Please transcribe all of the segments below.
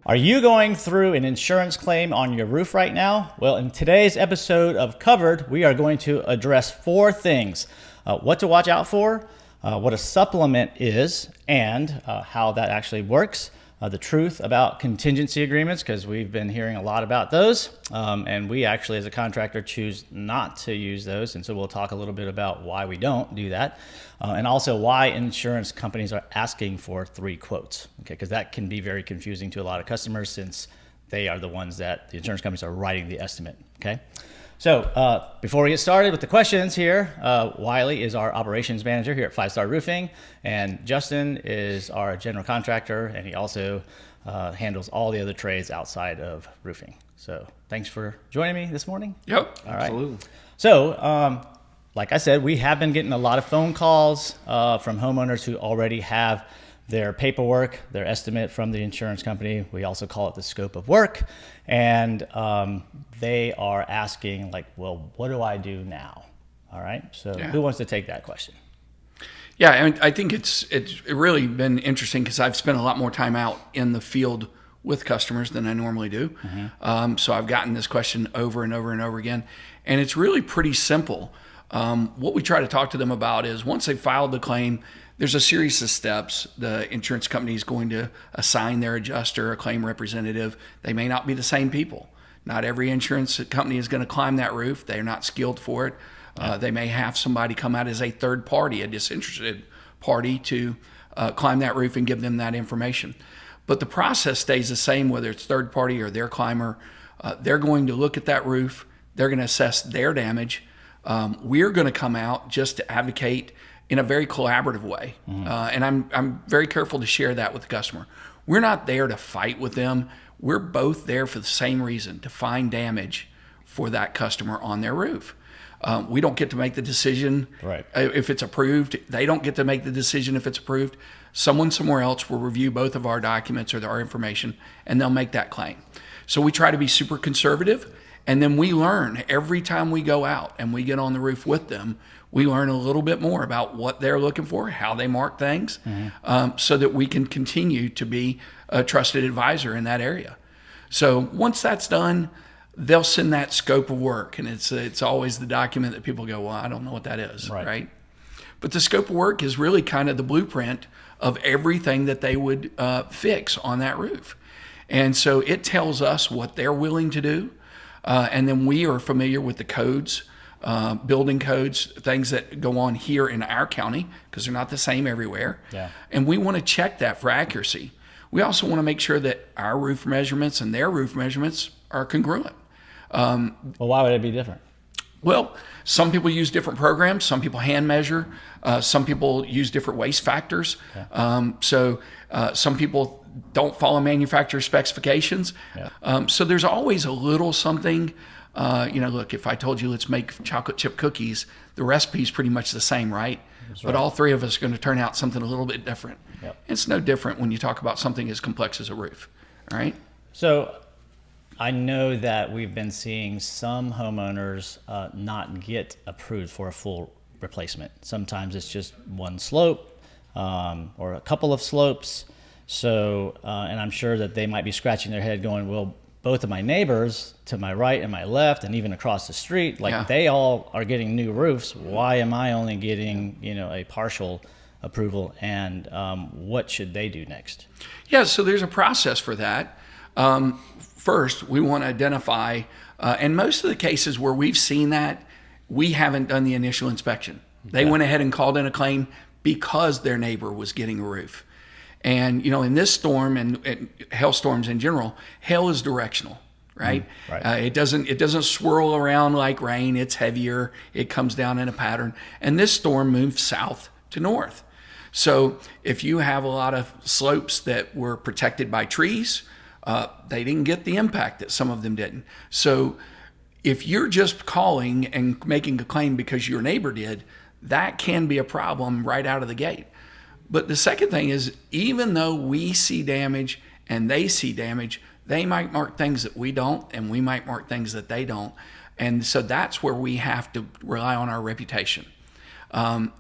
Are you going through an insurance claim on your roof right now? Well, in today's episode of Covered, we are going to address 4 things. What to watch out for, what a supplement is, and how that actually works. The truth about contingency agreements, because we've been hearing a lot about those. And we actually, as a contractor, choose not to use those. And so we'll talk a little bit about why we don't do that. And also why insurance companies are asking for 3 quotes. Okay, because that can be very confusing to a lot of customers since they are the ones that the insurance companies are writing the estimate. Okay. So before we get started with the questions here, Wylie is our operations manager here at 5 Star Roofing, and Justin is our general contractor, and he also handles all the other trades outside of roofing. So thanks for joining me this morning. Yep, all right. Absolutely. So like I said, we have been getting a lot of phone calls from homeowners who already have their paperwork, their estimate from the insurance company. We also call it the scope of work. And they are asking, like, well, what do I do now? All right. So Who wants to take that question? Yeah, and I think it's really been interesting because I've spent a lot more time out in the field with customers than I normally do. Mm-hmm. So I've gotten this question over and over and over again. And it's really pretty simple. What we try to talk to them about is once they've filed the claim, there's a series of steps. The insurance company is going to assign their adjuster, a claim representative. They may not be the same people. Not every insurance company is going to climb that roof. They're not skilled for it. They may have somebody come out as a third party, a disinterested party, to climb that roof and give them that information. But the process stays the same, whether it's third party or their climber. They're going to look at that roof. They're going to assess their damage. We're going to come out just to advocate in a very collaborative way. Mm-hmm. And I'm very careful to share that with the customer. We're not there to fight with them. We're both there for the same reason, to find damage for that customer on their roof. We don't get to make the decision if it's approved. They don't get to make the decision if it's approved. Someone somewhere else will review both of our documents or our information, and they'll make that claim. So we try to be super conservative. And then we learn every time we go out and we get on the roof with them, we learn a little bit more about what they're looking for, how they mark things, so that we can continue to be a trusted advisor in that area. So once that's done, they'll send that scope of work. And it's always the document that people go, well, I don't know what that is, right? But the scope of work is really kind of the blueprint of everything that they would fix on that roof. And so it tells us what they're willing to do. And then we are familiar with the codes, building codes, things that go on here in our county, because they're not the same everywhere. Yeah. And we want to check that for accuracy. We also want to make sure that our roof measurements and their roof measurements are congruent. Well, why would it be different? Well, some people use different programs. Some people hand measure. Some people use different waste factors. Okay. So some people don't follow manufacturer specifications. Yeah. So there's always a little something. Look, if I told you let's make chocolate chip cookies, the recipe's pretty much the same, right? But all 3 of us are going to turn out something a little bit different. Yep. It's no different when you talk about something as complex as a roof, all right? So I know that we've been seeing some homeowners not get approved for a full replacement. Sometimes it's just one slope or a couple of slopes. So, and I'm sure that they might be scratching their head going, well, both of my neighbors to my right and my left and even across the street, they all are getting new roofs. Why am I only getting, a partial approval? And what should they do next? Yeah, so there's a process for that. First, we want to identify, and most of the cases where we've seen that, we haven't done the initial inspection. They went ahead and called in a claim because their neighbor was getting a roof. And, in this storm and hailstorms in general, hail is directional, right? Right. It doesn't swirl around like rain. It's heavier. It comes down in a pattern. And this storm moved south to north. So if you have a lot of slopes that were protected by trees, they didn't get the impact that some of them didn't. So if you're just calling and making a claim because your neighbor did, that can be a problem right out of the gate. But the second thing is, even though we see damage and they see damage, they might mark things that we don't, and we might mark things that they don't. And so that's where we have to rely on our reputation.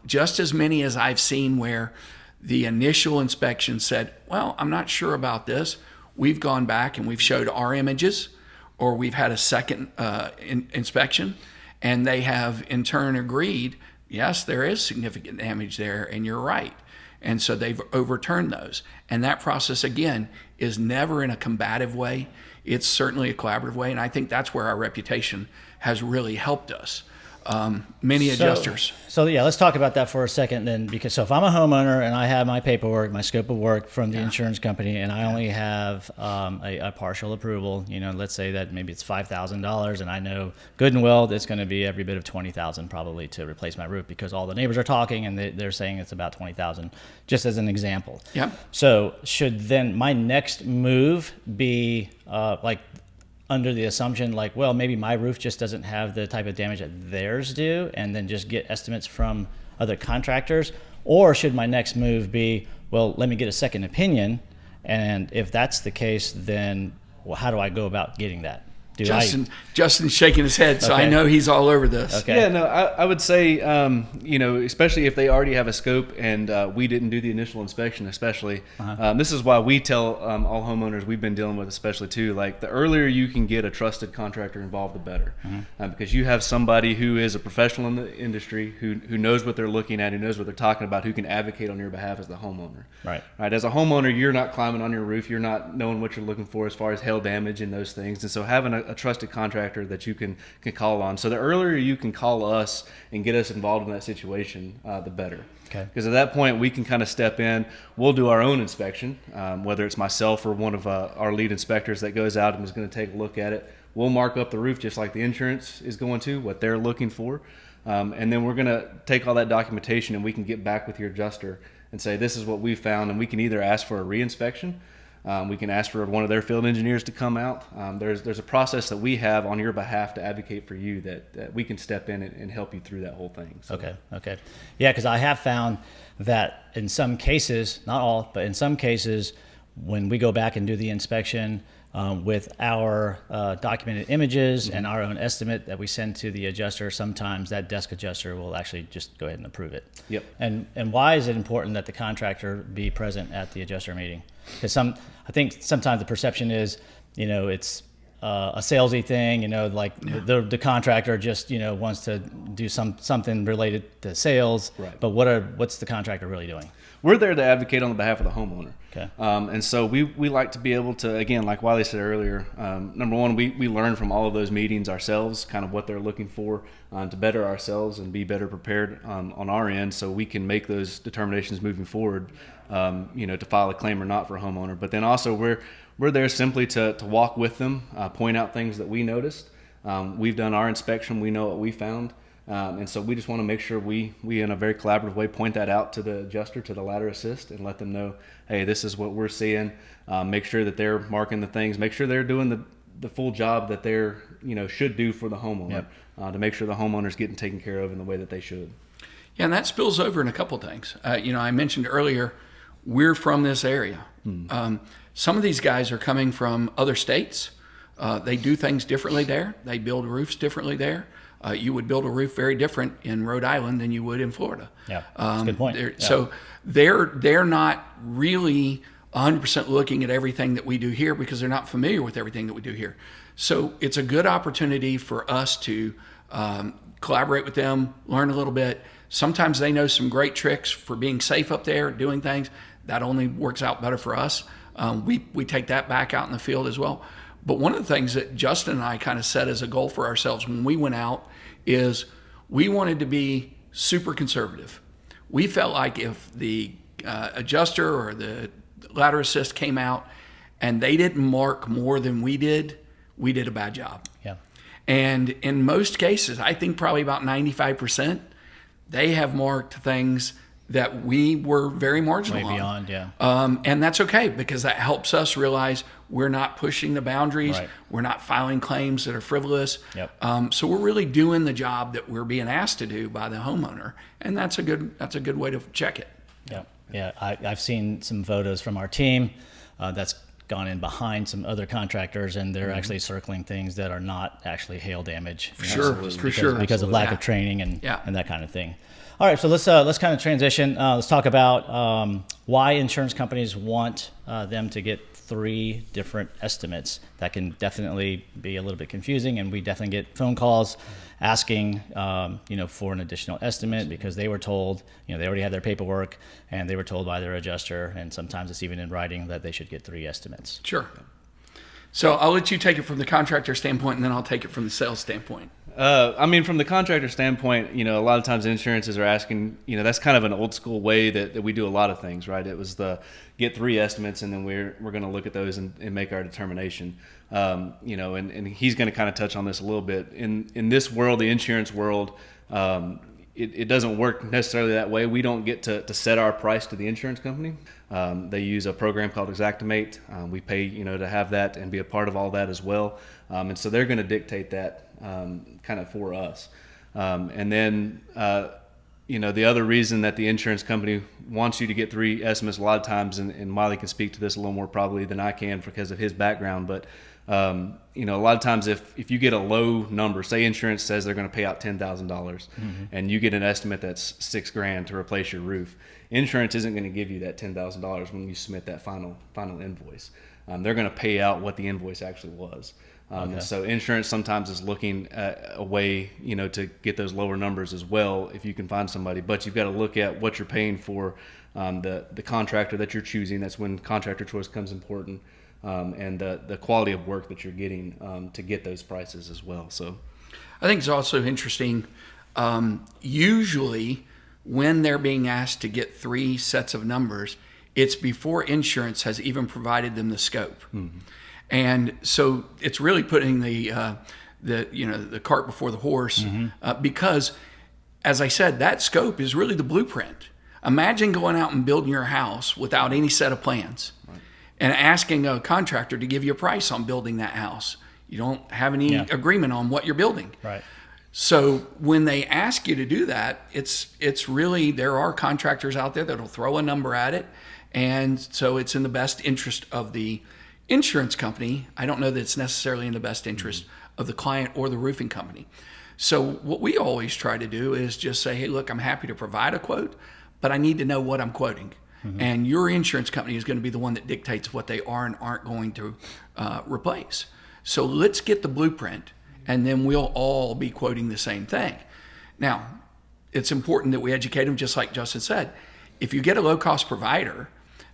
Just as many as I've seen where the initial inspection said, well, I'm not sure about this. we've gone back and we've showed our images, or we've had a second inspection, and they have in turn agreed, yes, there is significant damage there, and you're right. And so they've overturned those. And that process, again, is never in a combative way. It's certainly a collaborative way, and I think that's where our reputation has really helped us. Many adjusters. So yeah, let's talk about that for a second then, because if I'm a homeowner and I have my paperwork, my scope of work from the insurance company, and I only have a partial approval, let's say that maybe it's $5,000, and I know good and well it's going to be every bit of $20,000 probably to replace my roof, because all the neighbors are talking and they're saying it's about $20,000, just as an example. Yeah. So should then my next move be under the assumption well, maybe my roof just doesn't have the type of damage that theirs do, and then just get estimates from other contractors? Or should my next move be, well, let me get a second opinion, and if that's the case, then how do I go about getting that? Justin's shaking his head, so okay. I know he's all over this. Okay. Yeah, no, I would say, especially if they already have a scope and we didn't do the initial inspection, especially. This is why we tell all homeowners we've been dealing with, especially too, the earlier you can get a trusted contractor involved, the better. Because you have somebody who is a professional in the industry, who knows what they're looking at, who knows what they're talking about, who can advocate on your behalf as the homeowner. Right. As a homeowner, you're not climbing on your roof. You're not knowing what you're looking for as far as hail damage and those things. And so having a trusted contractor that you can call on. So the earlier you can call us and get us involved in that situation, the better. Okay. Because at that point, we can kind of step in. We'll do our own inspection, whether it's myself or one of our lead inspectors that goes out and is going to take a look at it. We'll mark up the roof just like the insurance is going to, what they're looking for. And then we're going to take all that documentation and we can get back with your adjuster and say, this is what we found. And we can either ask for a reinspection. We can ask for one of their field engineers to come out. There's a process that we have on your behalf to advocate for you that we can step in and help you through that whole thing. So. Okay. Yeah, because I have found that in some cases, not all, but in some cases, when we go back and do the inspection with our documented images and our own estimate that we send to the adjuster, sometimes that desk adjuster will actually just go ahead and approve it. Yep. And why is it important that the contractor be present at the adjuster meeting? Because I think sometimes the perception is, it's a salesy thing, the contractor just, wants to do something related to sales. Right. But what's the contractor really doing? We're there to advocate on behalf of the homeowner. Okay. And so we like to be able to, again, like Wylie said earlier, number one, we learn from all of those meetings ourselves, kind of what they're looking for to better ourselves and be better prepared on our end so we can make those determinations moving forward, to file a claim or not for a homeowner. But then also we're there simply to walk with them, point out things that we noticed. We've done our inspection. We know what we found. And so we just want to make sure we in a very collaborative way point that out to the adjuster, to the ladder assist, and let them know, hey, this is what we're seeing. Make sure that they're marking the things. Make sure they're doing the full job that they're should do for the homeowner. Yep. To make sure the homeowner's getting taken care of in the way that they should. Yeah, and that spills over in a couple things. I mentioned earlier, we're from this area. Some of these guys are coming from other states. They do things differently there. They build roofs differently there. You would build a roof very different in Rhode Island than you would in Florida. Yeah, that's a good point. Yeah. So they're not really 100% looking at everything that we do here because they're not familiar with everything that we do here. So it's a good opportunity for us to collaborate with them, learn a little bit. Sometimes they know some great tricks for being safe up there, doing things. That only works out better for us. We take that back out in the field as well. But one of the things that Justin and I kind of set as a goal for ourselves when we went out is we wanted to be super conservative. We felt like if the adjuster or the ladder assist came out and they didn't mark more than we did a bad job. Yeah. And in most cases, I think probably about 95%, they have marked things that we were very marginal way beyond, yeah. And that's okay because that helps us realize we're not pushing the boundaries. Right. We're not filing claims that are frivolous. Yep. So we're really doing the job that we're being asked to do by the homeowner, and that's a good way to check it. Yeah. I've seen some photos from our team that's gone in behind some other contractors, and they're actually circling things that are not actually hail damage. For sure. Because of lack of training and that kind of thing. All right, so let's kind of transition. Let's talk about why insurance companies want them to get 3 different estimates. That can definitely be a little bit confusing, and we definitely get phone calls asking, for an additional estimate because they were told, they already had their paperwork and they were told by their adjuster, and sometimes it's even in writing that they should get 3 estimates. Sure. So I'll let you take it from the contractor standpoint, and then I'll take it from the sales standpoint. From the contractor standpoint, a lot of times insurances are asking, that's kind of an old school way that we do a lot of things, right? It was the get 3 estimates, and then we're going to look at those and make our determination. And he's going to kind of touch on this a little bit. In this world, the insurance world, it doesn't work necessarily that way. We don't get to set our price to the insurance company. They use a program called Xactimate. We pay, to have that and be a part of all that as well. And so they're going to dictate that kind of for us. The other reason that the insurance company wants you to get 3 estimates a lot of times, and Wylie can speak to this a little more probably than I can because of his background, but a lot of times if you get a low number, say insurance says they're going to pay out $10,000 and you get an estimate that's $6,000 to replace your roof, insurance isn't going to give you that $10,000 when you submit that final invoice. They're going to pay out what the invoice actually was. So insurance sometimes is looking at a way, to get those lower numbers as well if you can find somebody. But you've got to look at what you're paying for the contractor that you're choosing. That's when contractor choice comes important. And the quality of work that you're getting to get those prices as well. So I think it's also interesting. Usually when they're being asked to get 3 sets of numbers, it's before insurance has even provided them the scope. Mm-hmm. And so it's really putting the cart before the horse, because, as I said, that scope is really the blueprint. Imagine going out and building your house without any set of plans, right, and asking a contractor to give you a price on building that house. You don't have any agreement on what you're building. Right. So when they ask you to do that, it's really, there are contractors out there that'll throw a number at it, and so it's in the best interest of the insurance company. I don't know that it's necessarily in the best interest of the client or the roofing company. So what we always try to do is just say, hey, look, I'm happy to provide a quote, but I need to know what I'm quoting. Mm-hmm. And your insurance company is going to be the one that dictates what they are and aren't going to replace. So let's get the blueprint, and then we'll all be quoting the same thing. Now, it's important that we educate them, just like Justin said. If you get a low-cost provider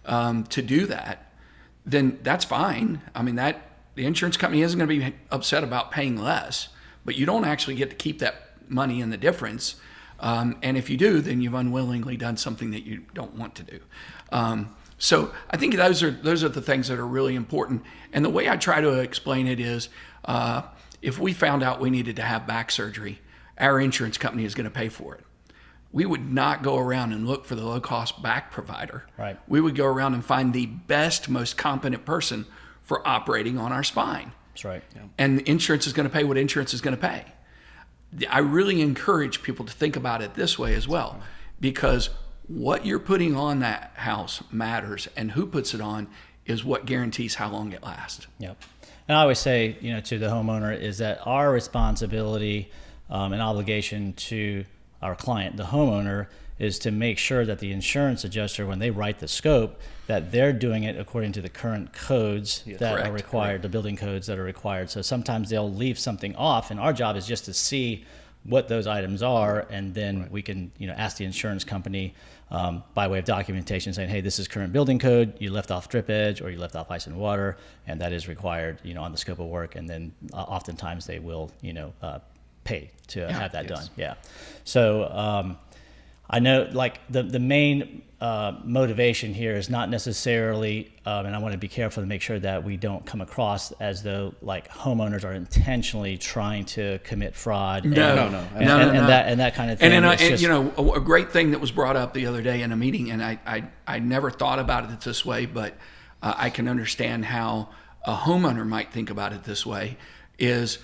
to do that, then that's fine. I mean, the insurance company isn't going to be upset about paying less, but you don't actually get to keep that money in the difference. And if you do, then you've unwillingly done something that you don't want to do. So I think those are the things that are really important. And the way I try to explain it is, if we found out we needed to have back surgery, our insurance company is going to pay for it. We would not go around and look for the low-cost back provider. Right. We would go around and find the best, most competent person for operating on our spine. That's right. Yeah. And the insurance is going to pay what insurance is going to pay. I really encourage people to think about it this way as well, because what you're putting on that house matters, and who puts it on is what guarantees how long it lasts. Yep. And I always say, to the homeowner, is that our responsibility and obligation to our client, the homeowner, is to make sure that the insurance adjuster, when they write the scope, that they're doing it according to the current codes that are required, the building codes that are required. So sometimes they'll leave something off, and our job is just to see what those items are, and then we can ask the insurance company by way of documentation saying, hey, this is current building code, you left off drip edge or you left off ice and water, and that is required on the scope of work. And then oftentimes they will pay to have that done. Yeah. So I know the main motivation here is not necessarily, and I want to be careful to make sure that we don't come across as though homeowners are intentionally trying to commit fraud. No. And that kind of thing. And a great thing that was brought up the other day in a meeting, and I never thought about it this way, but I can understand how a homeowner might think about it this way, is,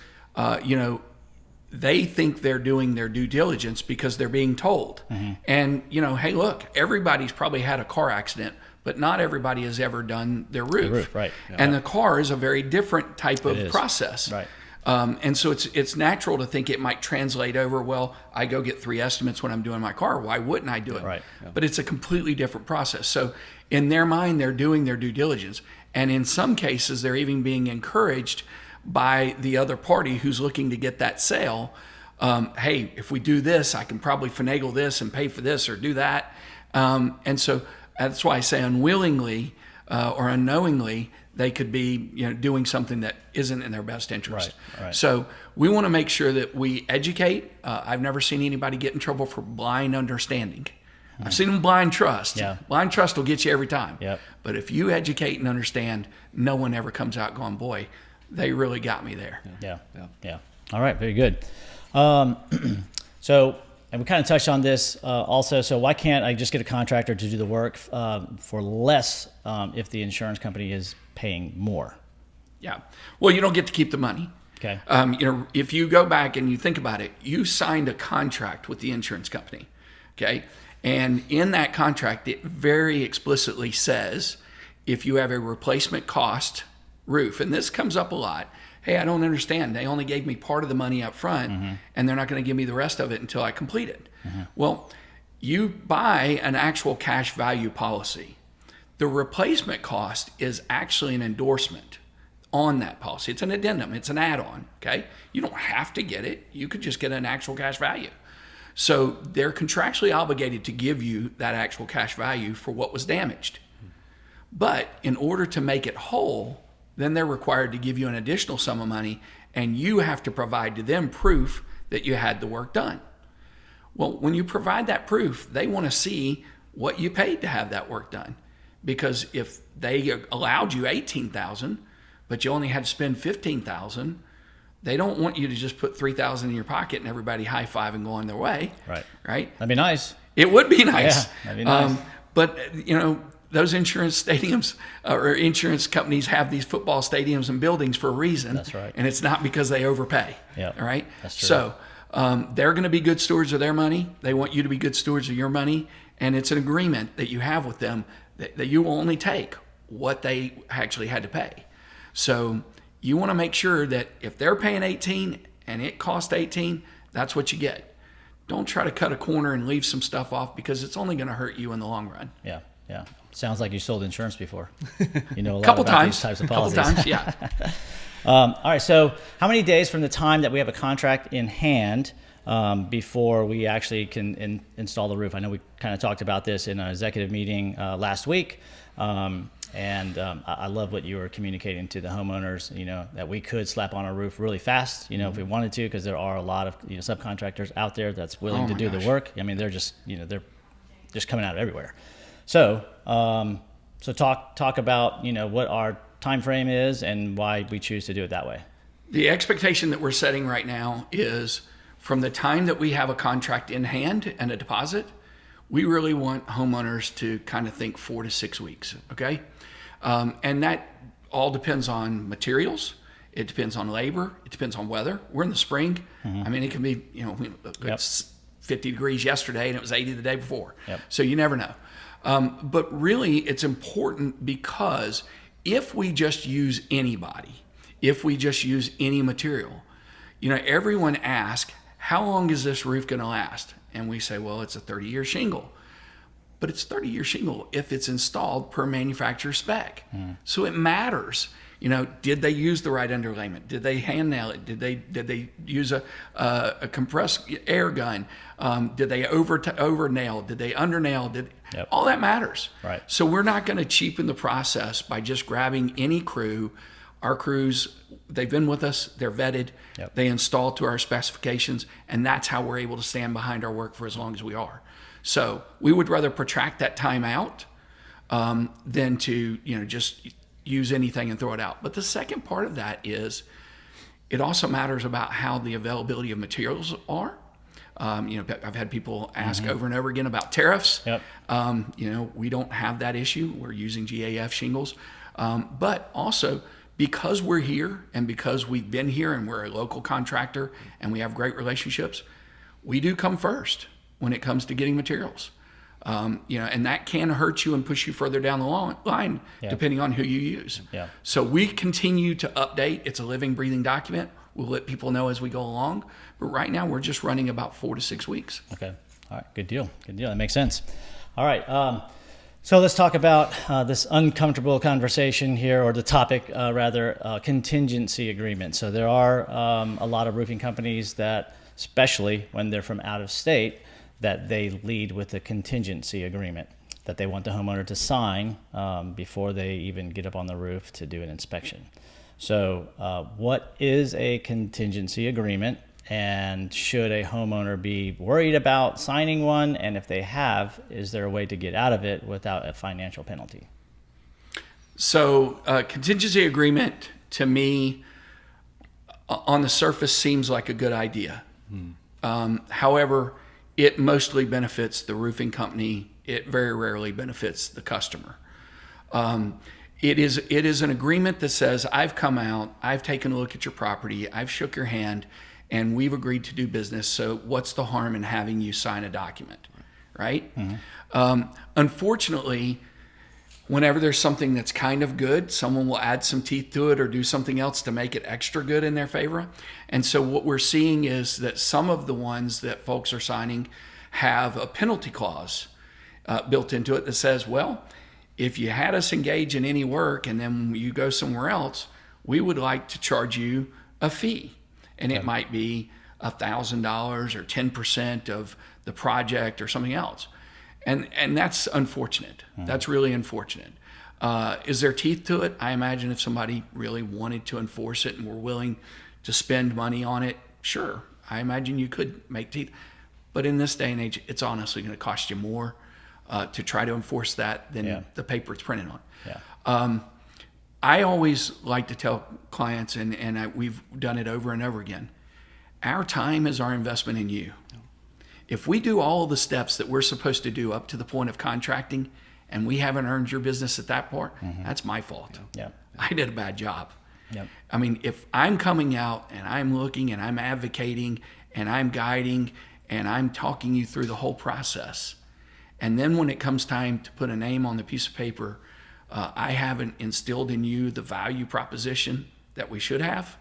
they think they're doing their due diligence because they're being told. Mm-hmm. And, hey, look, everybody's probably had a car accident, but not everybody has ever done their roof. Right. Yeah. And the car is a very different type of process. Right. And so it's natural to think it might translate over, well, I go get 3 estimates when I'm doing my car. Why wouldn't I do it? Right. Yeah. But it's a completely different process. So in their mind, they're doing their due diligence. And in some cases, they're even being encouraged by the other party who's looking to get that sale. Hey, if we do this, I can probably finagle this and pay for this or do that. And so that's why I say unwillingly or unknowingly, they could be doing something that isn't in their best interest. Right. So we want to make sure that we educate. I've never seen anybody get in trouble for blind understanding. I've seen them blind trust. Yeah. Blind trust will get you every time. Yep. But if you educate and understand, no one ever comes out going, boy, they really got me there. Yeah. All right, very good. So, and we kind of touched on this also. So why can't I just get a contractor to do the work for less if the insurance company is paying more? Yeah. Well, you don't get to keep the money. Okay. If you go back and you think about it, you signed a contract with the insurance company. Okay. And in that contract, it very explicitly says if you have a replacement cost roof, and this comes up a lot. Hey, I don't understand. They only gave me part of the money up front, and they're not going to give me the rest of it until I complete it. Well, you buy an actual cash value policy. The replacement cost is actually an endorsement on that policy. It's an addendum. It's an add-on, okay? You don't have to get it. You could just get an actual cash value. So they're contractually obligated to give you that actual cash value for what was damaged. But in order to make it whole, then they're required to give you an additional sum of money, and you have to provide to them proof that you had the work done. Well, when you provide that proof, they want to see what you paid to have that work done. Because if they allowed you $18,000, but you only had to spend $15,000, they don't want you to just put $3,000 in your pocket and everybody high-five and go on their way. Right? That'd be nice. It would be nice. Yeah, that'd be nice. But, those insurance stadiums or insurance companies have these football stadiums and buildings for a reason. That's right. And it's not because they overpay. Yeah. All right. That's true. So they're going to be good stewards of their money. They want you to be good stewards of your money. And it's an agreement that you have with them that you will only take what they actually had to pay. So you want to make sure that if they're paying 18 and it cost 18, that's what you get. Don't try to cut a corner and leave some stuff off because it's only going to hurt you in the long run. Yeah. Sounds like you sold insurance before. You know a lot Couple about times. these types of Couple policies. times, yeah. All right. So, how many days from the time that we have a contract in hand before we actually can install the roof? I know we kind of talked about this in an executive meeting last week, and I love what you were communicating to the homeowners. That we could slap on a roof really fast. If we wanted to, because there are a lot of subcontractors out there that's willing to do the work. I mean, they're just they're just coming out everywhere. So, talk about what our time frame is and why we choose to do it that way. The expectation that we're setting right now is from the time that we have a contract in hand and a deposit, we really want homeowners to kind of think 4 to 6 weeks. Okay, and that all depends on materials. It depends on labor. It depends on weather. We're in the spring. I mean, it can be it's 50 degrees yesterday and it was 80 the day before. So you never know. But really, it's important because if we just use anybody, if we just use any material, everyone asks, how long is this roof going to last? And we say, well, it's a 30-year shingle. But it's 30-year shingle if it's installed per manufacturer spec. So it matters. Did they use the right underlayment? Did they hand nail it? Did they use a compressed air gun? Did they over nail? Did they under nail? All that matters. Right. So we're not going to cheapen the process by just grabbing any crew. Our crews, they've been with us. They're vetted. They install to our specifications, and that's how we're able to stand behind our work for as long as we are. So we would rather protract that time out than to just use anything and throw it out. But the second part of that is it also matters about how the availability of materials are. I've had people ask over and over again about tariffs. We don't have that issue. We're using GAF shingles. But also because we're here and because we've been here and we're a local contractor and we have great relationships, we do come first when it comes to getting materials. And that can hurt you and push you further down the line depending on who you use. So we continue to update. It's a living, breathing document. We'll let people know as we go along. But right now, we're just running about 4 to 6 weeks. Okay. All right. Good deal. Good deal. That makes sense. All right. So let's talk about this uncomfortable conversation here, or the topic rather, contingency agreement. So there are a lot of roofing companies that, especially when they're from out of state, that they lead with a contingency agreement that they want the homeowner to sign before they even get up on the roof to do an inspection. So what is a contingency agreement, and should a homeowner be worried about signing one? And if they have, is there a way to get out of it without a financial penalty? So contingency agreement, to me, on the surface, seems like a good idea. However, it mostly benefits the roofing company. It very rarely benefits the customer. It is an agreement that says, I've come out, I've taken a look at your property, I've shook your hand, and we've agreed to do business. So what's the harm in having you sign a document, right? Unfortunately, whenever there's something that's kind of good, someone will add some teeth to it or do something else to make it extra good in their favor. And so what we're seeing is that some of the ones that folks are signing have a penalty clause built into it that says, well, if you had us engage in any work and then you go somewhere else, we would like to charge you a fee. And it might be $1,000 or 10% of the project or something else. And that's unfortunate. That's really unfortunate. Is there teeth to it? I imagine if somebody really wanted to enforce it and were willing to spend money on it, sure. I imagine you could make teeth. But in this day and age, it's honestly going to cost you more to try to enforce that than the paper it's printed on. Yeah. I always like to tell clients, and we've done it over and over again, our time is our investment in you. If we do all the steps that we're supposed to do up to the point of contracting and we haven't earned your business at that part, that's my fault. Yeah. I did a bad job. Yep. I mean, if I'm coming out and I'm looking and I'm advocating and I'm guiding and I'm talking you through the whole process, and then when it comes time to put a name on the piece of paper, I haven't instilled in you the value proposition that we should have,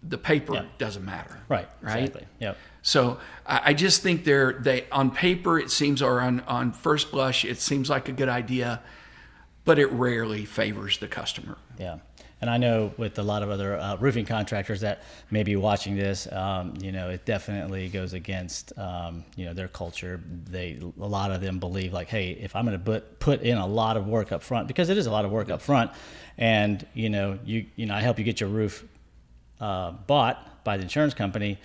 the paper doesn't matter. Right. Exactly. Yep. So I just think they on paper it seems, or on first blush it seems like a good idea, but it rarely favors the customer. Yeah. And I know with a lot of other roofing contractors that may be watching this, it definitely goes against, their culture. A lot of them believe like, hey, if I'm going to put in a lot of work up front, because it is a lot of work up front, and I help you get your roof bought by the insurance company,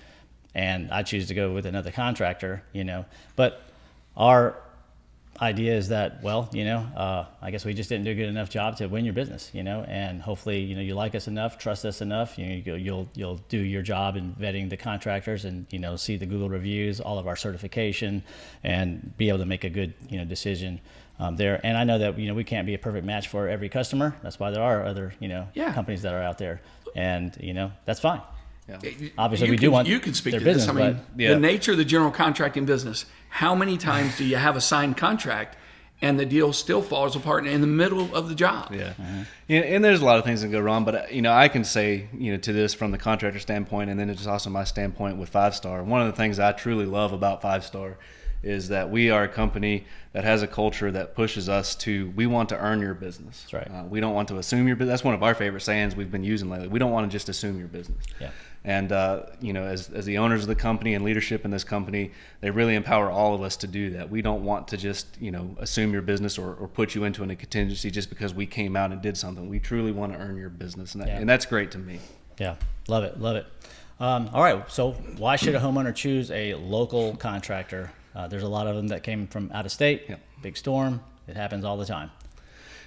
and I choose to go with another contractor, but our idea is that, I guess we just didn't do a good enough job to win your business, and hopefully, you like us enough, trust us enough, you'll do your job in vetting the contractors and, see the Google reviews, all of our certification, and be able to make a good, decision there. And I know that, we can't be a perfect match for every customer. That's why there are other, companies that are out there, and, that's fine. Yeah. Obviously, we do want you can speak their to business, this. I mean, the nature of the general contracting business. How many times do you have a signed contract and the deal still falls apart in the middle of the job? Yeah, and there's a lot of things that go wrong. But I can say to this from the contractor standpoint, and then it's also my standpoint with 5-Star. One of the things I truly love about 5-Star is that we are a company that has a culture that pushes us to, we want to earn your business. That's right. We don't want to assume your business. That's one of our favorite sayings we've been using lately. We don't want to just assume your business. Yeah. And, as the owners of the company and leadership in this company, they really empower all of us to do that. We don't want to just, assume your business or put you into a contingency just because we came out and did something. We truly want to earn your business. And that's great to me. Yeah. Love it. Love it. All right. So why should a homeowner choose a local contractor? There's a lot of them that came from out of state. Yeah. Big storm. It happens all the time.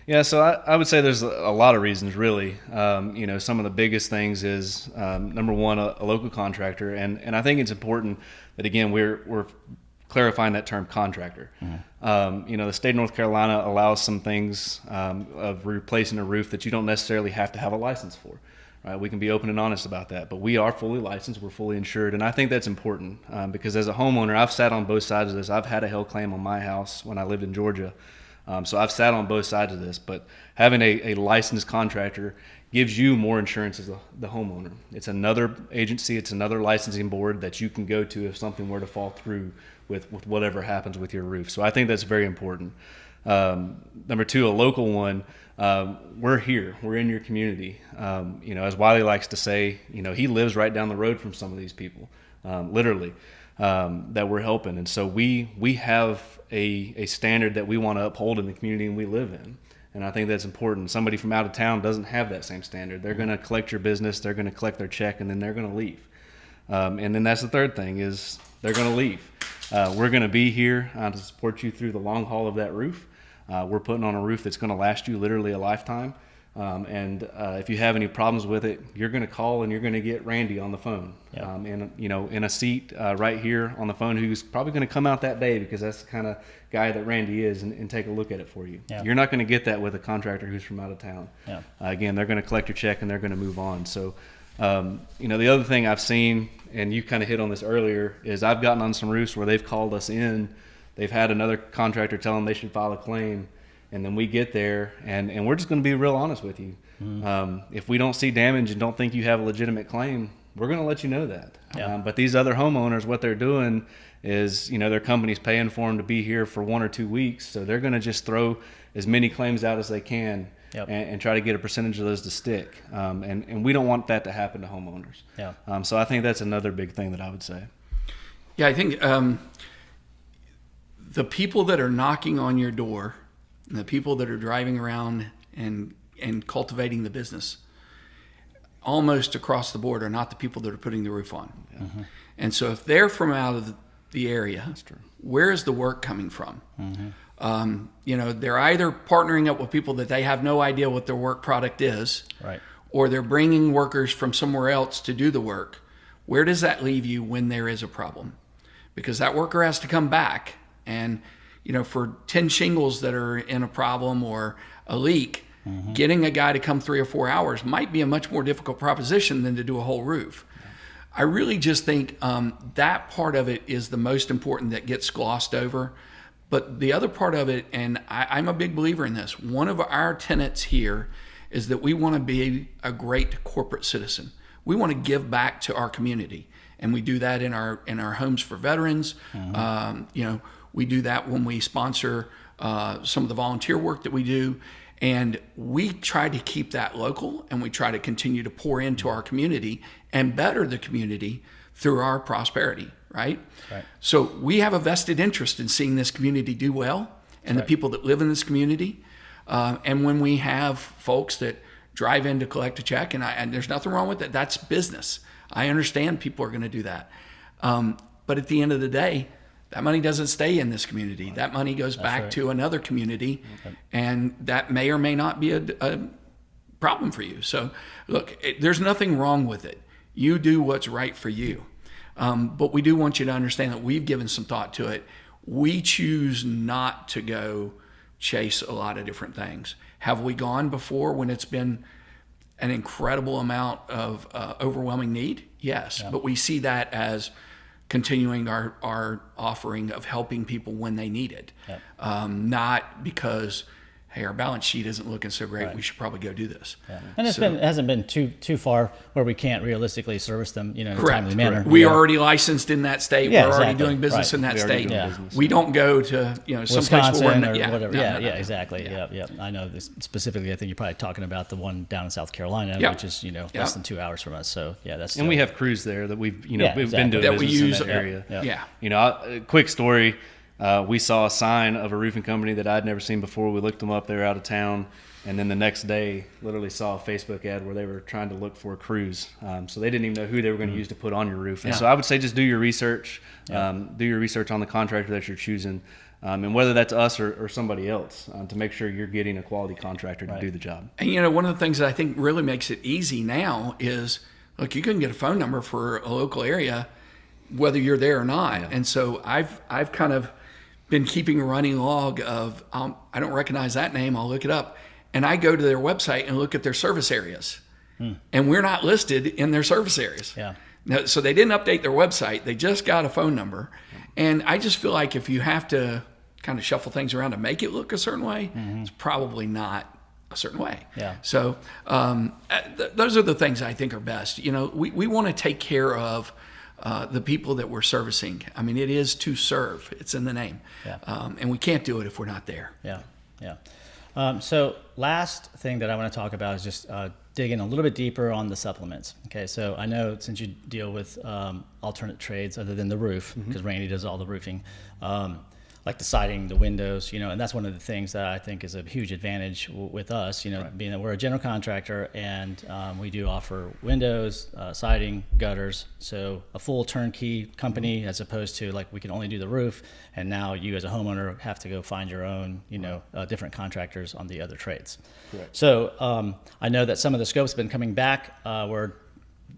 Yeah, so I would say there's a lot of reasons, really. Some of the biggest things is, number one, a local contractor. And I think it's important that, again, we're clarifying that term contractor. Mm-hmm. The state of North Carolina allows some things of replacing a roof that you don't necessarily have to have a license for. Right? We can be open and honest about that. But we are fully licensed. We're fully insured. And I think that's important because as a homeowner, I've sat on both sides of this. I've had a hail claim on my house when I lived in Georgia. So I've sat on both sides of this, but having a licensed contractor gives you more insurance as the homeowner. It's another agency, it's another licensing board that you can go to if something were to fall through with whatever happens with your roof. So I think that's very important. Number two, a local one. We're here. We're in your community. As Wylie likes to say, he lives right down the road from some of these people, literally, that we're helping. And so we have a standard that we want to uphold in the community we live in. And I think that's important. Somebody from out of town doesn't have that same standard. They're going to collect your business, they're going to collect their check, and then they're going to leave. And then that's the third thing is they're going to leave. We're going to be here to support you through the long haul of that roof. We're putting on a roof that's going to last you literally a lifetime. And if you have any problems with it, you're going to call and you're going to get Randy on the phone. Yeah. In a seat right here on the phone, who's probably going to come out that day because that's the kind of guy that Randy is and take a look at it for you. Yeah. You're not going to get that with a contractor who's from out of town. Yeah. Again, they're going to collect your check and they're going to move on. So, the other thing I've seen, and you kind of hit on this earlier, is I've gotten on some roofs where they've called us in. They've had another contractor tell them they should file a claim. And then we get there, and we're just going to be real honest with you. If we don't see damage and don't think you have a legitimate claim, we're going to let you know that. Yeah. But these other homeowners, what they're doing is, their company's paying for them to be here for 1 or 2 weeks. So they're going to just throw as many claims out as they can. Yep. And try to get a percentage of those to stick. And we don't want that to happen to homeowners. Yeah. So I think that's another big thing that I would say. Yeah, I think the people that are knocking on your door, and the people that are driving around and cultivating the business, almost across the board, are not the people that are putting the roof on. Yeah. Mm-hmm. And so if they're from out of the area, that's true. Where is the work coming from? Mm-hmm. They're either partnering up with people that they have no idea what their work product is, right, or they're bringing workers from somewhere else to do the work. Where does that leave you when there is a problem? Because that worker has to come back, and for 10 shingles that are in a problem or a leak, mm-hmm. getting a guy to come 3 or 4 hours might be a much more difficult proposition than to do a whole roof. Yeah. I really just think that part of it is the most important that gets glossed over. But the other part of it, and I'm a big believer in this, one of our tenets here is that we want to be a great corporate citizen. We want to give back to our community, and we do that in our homes for veterans. Mm-hmm. We do that when we sponsor some of the volunteer work that we do, and we try to keep that local, and we try to continue to pour into our community and better the community through our prosperity. Right? So we have a vested interest in seeing this community do well, and the people that live in this community. And when we have folks that drive in to collect a check, and there's nothing wrong with it, that's business. I understand people are going to do that. But at the end of the day, that money doesn't stay in this community. That money goes back to another community, and that may or may not be a problem for you. So look, there's nothing wrong with it. You do what's right for you. But we do want you to understand that we've given some thought to it. We choose not to go chase a lot of different things. Have we gone before when it's been an incredible amount of overwhelming need? Yes, but we see that as continuing our offering of helping people when they need it, not because, hey, our balance sheet isn't looking so great, we should probably go do this. Yeah. And it hasn't been too far where we can't realistically service them, in a timely manner. We are already licensed in that state. We're already doing business in that state. We don't go to someplace Wisconsin or whatever. No, exactly. Yeah. I know this specifically. I think you're probably talking about the one down in South Carolina, which is less than 2 hours from us. So that's and we have crews there that we've been doing that business we use in that area. Yeah. Quick story. We saw a sign of a roofing company that I'd never seen before. We looked them up. They were out of town. And then the next day, literally saw a Facebook ad where they were trying to look for crews. So they didn't even know who they were going to use to put on your roof. And so I would say just do your research. Do your research on the contractor that you're choosing. And whether that's us or somebody else, to make sure you're getting a quality contractor to do the job. And, one of the things that I think really makes it easy now is, look, you can get a phone number for a local area, whether you're there or not. Yeah. And so I've kind of been keeping a running log of, I don't recognize that name, I'll look it up. And I go to their website and look at their service areas. And we're not listed in their service areas. Yeah. Now, so they didn't update their website, they just got a phone number. And I just feel like if you have to kind of shuffle things around to make it look a certain way, it's probably not a certain way. Yeah. So those are the things I think are best. We want to take care of the people that we're servicing. I mean, it is to serve. It's in the name. Yeah. And we can't do it if we're not there. Yeah. So last thing that I want to talk about is just digging a little bit deeper on the supplements. Okay, so I know since you deal with alternate trades other than the roof, because Randy does all the roofing, like the siding, the windows, and that's one of the things that I think is a huge advantage with us, being that we're a general contractor and we do offer windows, siding, gutters, so a full turnkey company as opposed to like we can only do the roof, and now you as a homeowner have to go find your own, different contractors on the other trades. Correct. So I know that some of the scopes have been coming back where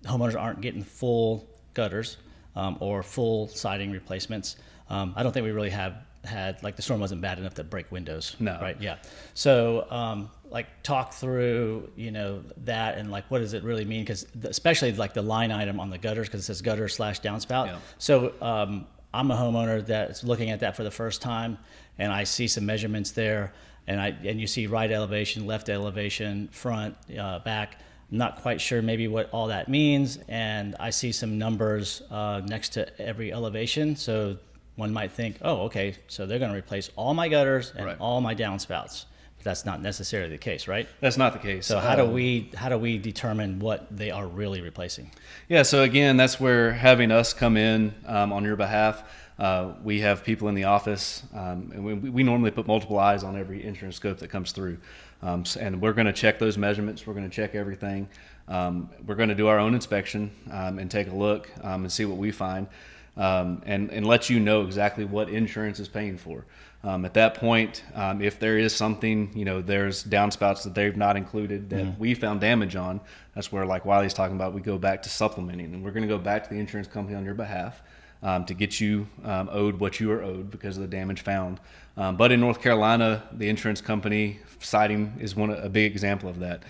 homeowners aren't getting full gutters or full siding replacements. I don't think we really had like the storm wasn't bad enough to break windows. No. Right. Yeah. So like talk through, that and like, what does it really mean? Cause especially like the line item on the gutters, cause it says gutter / downspout. Yeah. So I'm a homeowner that's looking at that for the first time and I see some measurements there and you see right elevation, left elevation, front, back. I'm not quite sure maybe what all that means. And I see some numbers next to every elevation. So one might think, oh, okay, so they're going to replace all my gutters and Right. all my downspouts. But that's not necessarily the case, right? That's not the case. So how do we determine what they are really replacing? Yeah, so again, that's where having us come in on your behalf. We have people in the office, and we normally put multiple eyes on every insurance scope that comes through. And we're going to check those measurements. We're going to check everything. We're going to do our own inspection and take a look and see what we find. And let you know exactly what insurance is paying for. At that point, if there is something, there's downspouts that they've not included that we found damage on, that's where, like Wylie's talking about, we go back to supplementing. And we're going to go back to the insurance company on your behalf to get you owed what you are owed because of the damage found. But in North Carolina, the insurance company siding is a big example of that.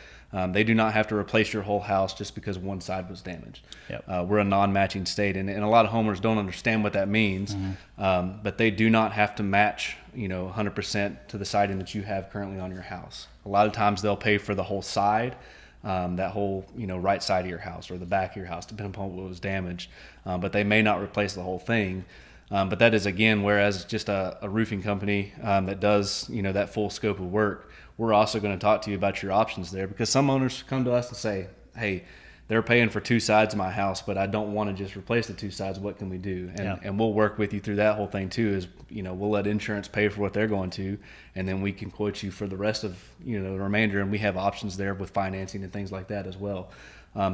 They do not have to replace your whole house just because one side was damaged. Yep. We're a non-matching state, and a lot of homeowners don't understand what that means. But they do not have to match, 100% to the siding that you have currently on your house. A lot of times they'll pay for the whole side, that whole right side of your house or the back of your house, depending upon what was damaged. But they may not replace the whole thing. But that is, again, whereas just a roofing company that does that full scope of work, we're also going to talk to you about your options there, because some owners come to us and say, hey, they're paying for two sides of my house, but I don't want to just replace the two sides. What can we do? And we'll work with you through that whole thing too, is, we'll let insurance pay for what they're going to, and then we can quote you for the rest of, the remainder. And we have options there with financing and things like that as well.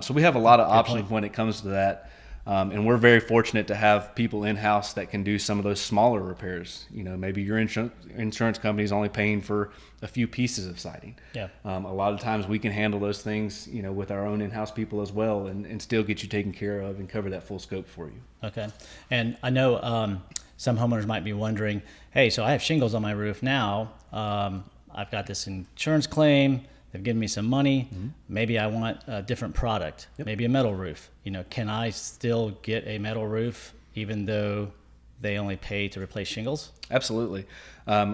So we have a lot of options when it comes to that. And we're very fortunate to have people in-house that can do some of those smaller repairs. Maybe your insurance company is only paying for a few pieces of siding. Yeah. A lot of times we can handle those things, with our own in-house people as well, and still get you taken care of and cover that full scope for you. Okay. And I know some homeowners might be wondering, hey, so I have shingles on my roof now. I've got this insurance claim. They've given me some money. Maybe I want a different product, maybe a metal roof. Can I still get a metal roof even though they only pay to replace shingles? Absolutely.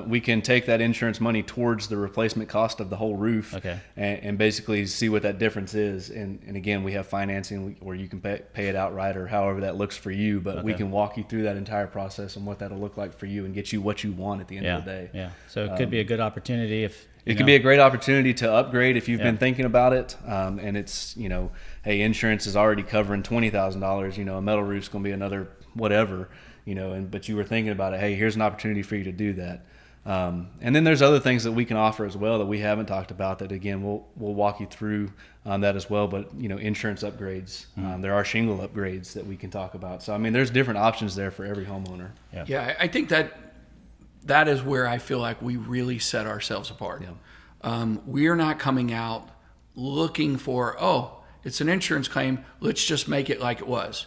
We can take that insurance money towards the replacement cost of the whole roof, and basically see what that difference is. And again, we have financing where you can pay it outright or however that looks for you, but we can walk you through that entire process and what that'll look like for you and get you what you want at the end of the day. Yeah. So it could be a good opportunity if it could be a great opportunity to upgrade if you've been thinking about it. And it's, hey, insurance is already covering $20,000, a metal roof's going to be another whatever, but you were thinking about it. Hey, here's an opportunity for you to do that. And then there's other things that we can offer as well that we haven't talked about that, again, we'll walk you through that as well. But, insurance upgrades, there are shingle upgrades that we can talk about. So, there's different options there for every homeowner. Yeah, I think that is where I feel like we really set ourselves apart. We're not coming out looking for, it's an insurance claim, let's just make it like it was.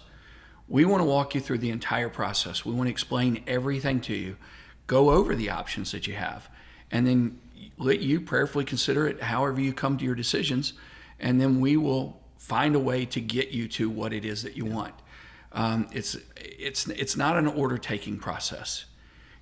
We want to walk you through the entire process. We want to explain everything to you, go over the options that you have, and then let you prayerfully consider it however you come to your decisions, and then we will find a way to get you to what it is that you want. It's not an order-taking process.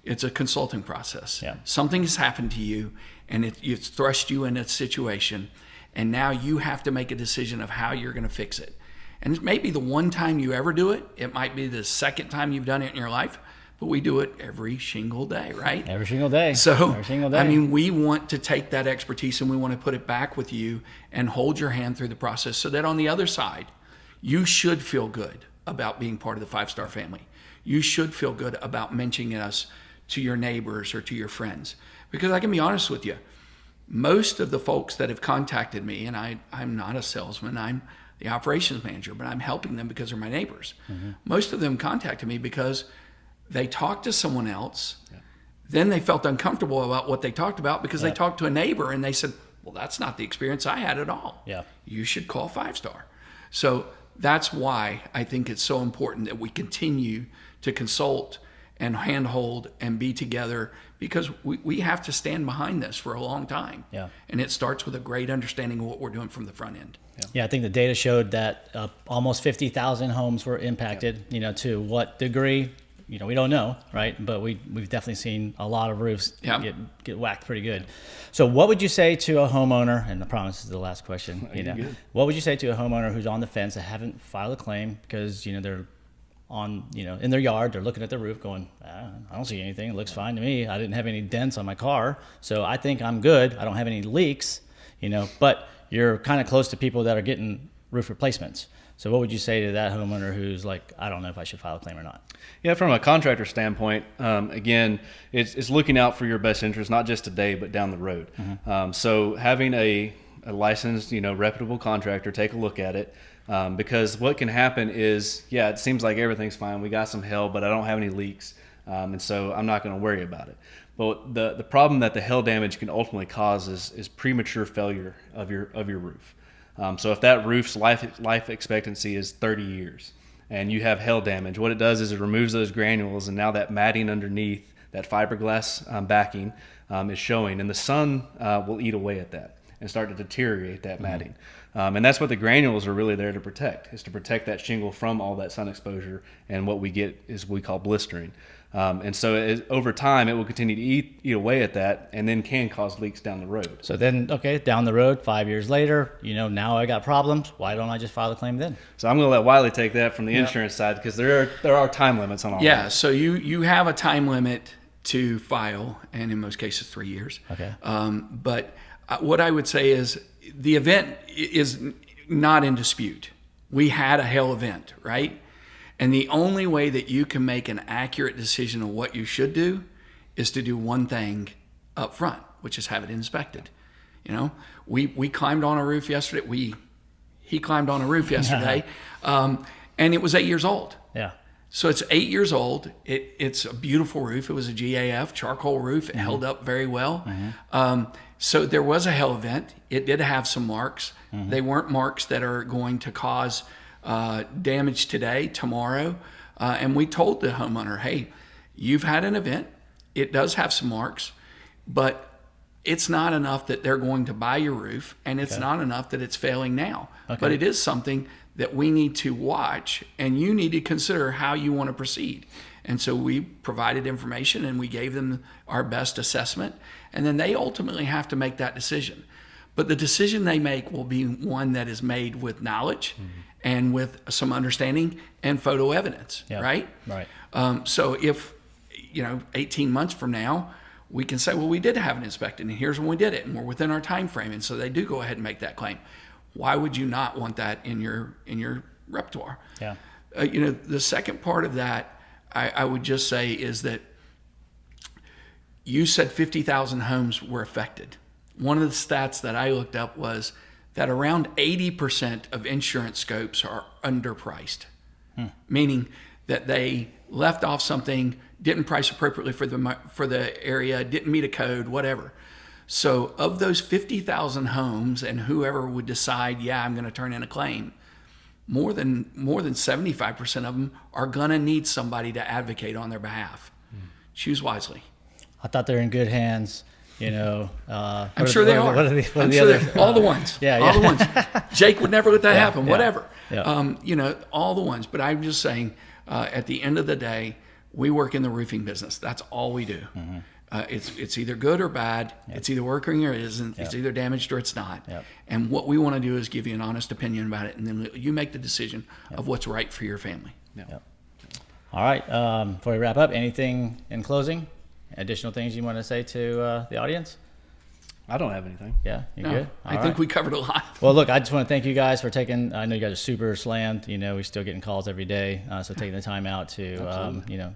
It's a consulting process. Yeah. Something has happened to you, and it's thrust you in a situation, and now you have to make a decision of how you're going to fix it. And it may be the one time you ever do it. It might be the second time you've done it in your life, but we do it every single day, right? Every single day. So, every single day. I mean, we want to take that expertise and we want to put it back with you and hold your hand through the process so that on the other side, you should feel good about being part of the 5-star family. You should feel good about mentioning us to your neighbors or to your friends. Because I can be honest with you, most of the folks that have contacted me, and I'm not a salesman, I'm the operations manager, but I'm helping them because they're my neighbors. Mm-hmm. Most of them contacted me because they talked to someone else, then they felt uncomfortable about what they talked about because they talked to a neighbor and they said, well, that's not the experience I had at all. Yeah. You should call 5-star. So that's why I think it's so important that we continue to consult and handhold and be together, because we have to stand behind this for a long time. Yeah. And it starts with a great understanding of what we're doing from the front end. Yeah, I think the data showed that almost 50,000 homes were impacted. To what degree, we don't know, right? But we've definitely seen a lot of roofs get whacked pretty good. So what would you say to a homeowner, and I promise this is the last question, what would you say to a homeowner who's on the fence that haven't filed a claim because, they're on, in their yard, they're looking at the roof going, I don't see anything. It looks fine to me. I didn't have any dents on my car. So I think I'm good. I don't have any leaks, but you're kind of close to people that are getting roof replacements. So what would you say to that homeowner who's like, I don't know if I should file a claim or not? Yeah, from a contractor standpoint, again, it's looking out for your best interest, not just today, but down the road. Mm-hmm. So having a licensed, reputable contractor take a look at it, because what can happen is, it seems like everything's fine. We got some hail, but I don't have any leaks, and so I'm not going to worry about it. But the problem that the hail damage can ultimately cause is premature failure of your roof. So if that roof's life expectancy is 30 years and you have hail damage, what it does is it removes those granules, and now that matting underneath, that fiberglass backing is showing, and the sun will eat away at that and start to deteriorate that matting. And that's what the granules are really there to protect, is to protect that shingle from all that sun exposure, and what we get is what we call blistering. And so over time, it will continue to eat away at that, and then can cause leaks down the road. So then, down the road, 5 years later, now I got problems. Why don't I just file a claim then? So I'm going to let Wylie take that from the insurance side, because there are time limits on all that. Yeah, so you have a time limit to file, and in most cases 3 years. Okay. But what I would say is the event is not in dispute. We had a hail event, right? And the only way that you can make an accurate decision of what you should do is to do one thing up front, which is have it inspected. We climbed on a roof yesterday. He climbed on a roof yesterday, and it was 8 years old. Yeah. So it's 8 years old. It's a beautiful roof. It was a GAF charcoal roof. It held up very well. Mm-hmm. So there was a hail event. It did have some marks. Mm-hmm. They weren't marks that are going to cause damage today, tomorrow. And we told the homeowner, hey, you've had an event. It does have some marks, but it's not enough that they're going to buy your roof, and it's not enough that it's failing now. Okay. But it is something that we need to watch, and you need to consider how you want to proceed. And so we provided information, and we gave them our best assessment, and then they ultimately have to make that decision. But the decision they make will be one that is made with knowledge and with some understanding and photo evidence, right? Right. So if, 18 months from now, we can say, well, we did have it inspected, and here's when we did it, and we're within our time frame, and so they do go ahead and make that claim. Why would you not want that in your repertoire? Yeah. The second part of that, I would just say, is that you said 50,000 homes were affected. One of the stats that I looked up was that around 80% of insurance scopes are underpriced, meaning that they left off something, didn't price appropriately for the area, didn't meet a code, whatever. So of those 50,000 homes, and whoever would decide, I'm going to turn in a claim, more than 75% of them are going to need somebody to advocate on their behalf. Choose wisely. I thought they're in good hands. I'm sure they are. What are the others? All the ones. All the ones. Jake would never let that happen. Whatever. Yeah. All the ones. But I'm just saying, at the end of the day, We work in the roofing business. That's all we do. It's either good or bad. Yep. It's either working or it isn't. Yep. It's either damaged or it's not. Yep. And what we want to do is give you an honest opinion about it, and then you make the decision of what's right for your family. Yep. All right. Before we wrap up, anything in closing? Additional things you want to say to the audience? I don't have anything. Yeah, you're good? I think we covered a lot. Well, look, I just want to thank you guys for taking, I know you guys are super slammed, we're still getting calls every day, so taking the time out to,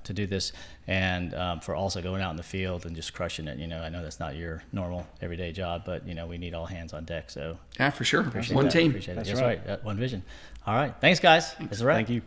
to do this, and for also going out in the field and just crushing it. I know that's not your normal everyday job, but, we need all hands on deck, so. Yeah, for sure. Appreciate One that. team. Appreciate it. That's right. One vision. All right. Thanks, guys. That's right. Thank you.